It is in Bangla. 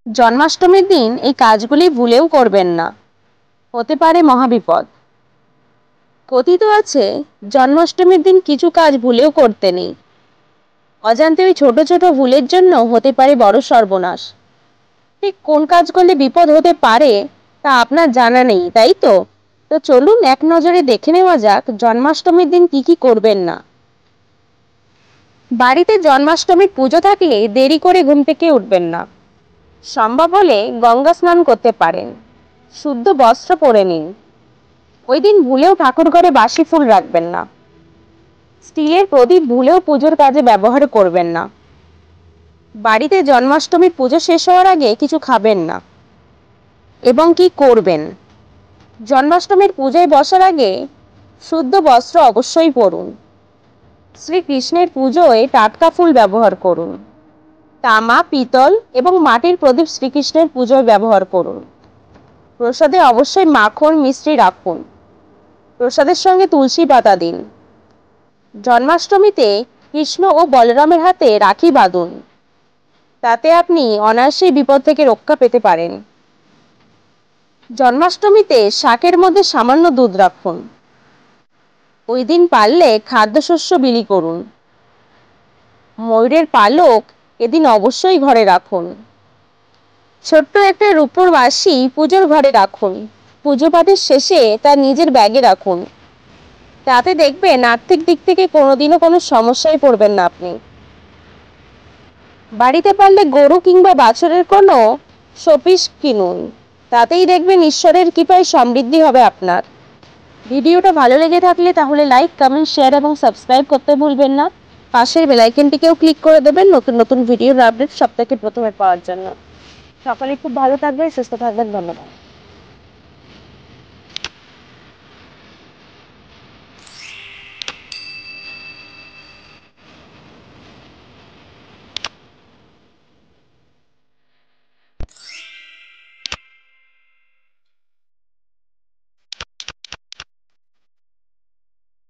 জন্মাষ্টমীর দিন এই কাজগুলি ভুলেও করবেন না, হতে পারে মহাবিপদ। কথিত আছে জন্মাষ্টমীর দিন কিছু কাজ ভুলেও করতে নেই, অজান্তে ওই ছোট ছোট ভুলের জন্য হতে পারে বড় সর্বনাশ। ঠিক কোন কাজ করলে বিপদ হতে পারে তা আপনার জানা নেই, তাই তো? তো চলুন এক নজরে দেখে নেওয়া যাক জন্মাষ্টমীর দিন কি কি করবেন না। বাড়িতে জন্মাষ্টমীর পুজো থাকলে দেরি করে ঘুম থেকে উঠবেন না। সম্ভব হলে গঙ্গা স্নান করতে পারেন। শুদ্ধ বস্ত্র পরে নিন। ওই দিন ভুলেও ঠাকুর ঘরে বাসি ফুল রাখবেন না। স্টিলের প্রদীপ ভুলেও পুজোর কাজে ব্যবহার করবেন না। বাড়িতে জন্মাষ্টমীর পুজো শেষ হওয়ার আগে কিছু খাবেন না। এবং কি করবেন, জন্মাষ্টমীর পূজায় বসার আগে শুদ্ধ বস্ত্র অবশ্যই পরুন। শ্রীকৃষ্ণের পুজোয় টাটকা ফুল ব্যবহার করুন। তামা, পিতল এবং মাটির প্রদীপ শ্রীকৃষ্ণের পুজোয় ব্যবহার করুন। প্রসাদে অবশ্যই মাখন মিষ্টি রাখুন। প্রসাদের সঙ্গে তুলসী পাতা দিন। জন্মাষ্টমীতে কৃষ্ণ ও বলরামের হাতে রাখি বাঁধুন, তাতে আপনি অনায়াসেই বিপদ থেকে রক্ষা পেতে পারেন। জন্মাষ্টমীতে শাকের মধ্যে সামান্য দুধ রাখুন। ওই দিন পারলে খাদ্যশস্য বিলি করুন। ময়ূরের পালক এদিন অবশ্যই ঘরে রাখুন। ছোট্ট একটা রূপোর বাঁশি পুজোর ঘরে রাখুন। পুজো পাঠের শেষে তা নিজের ব্যাগে রাখুন, তাতে দেখবেন আর্থিক দিক থেকে কোনোদিনও কোনো সমস্যায় পড়বেন না আপনি। বাড়িতে পারলে গরু কিংবা বাছুরের কোনো শোপিস কিনুন, তাতেই দেখবেন ঈশ্বরের কৃপায় সমৃদ্ধি হবে আপনার। ভিডিওটা ভালো লেগে থাকলে তাহলে লাইক, কমেন্ট, শেয়ার এবং সাবস্ক্রাইব করতে ভুলবেন না। পাশের বেল আইকনটিকেও ক্লিক করে দেবেন নতুন নতুন ভিডিওর আপডেট সবথেকে প্রথমে পাওয়ার জন্য। সকলে খুব ভালো থাকবেন, সুস্থ থাকবেন। ধন্যবাদ।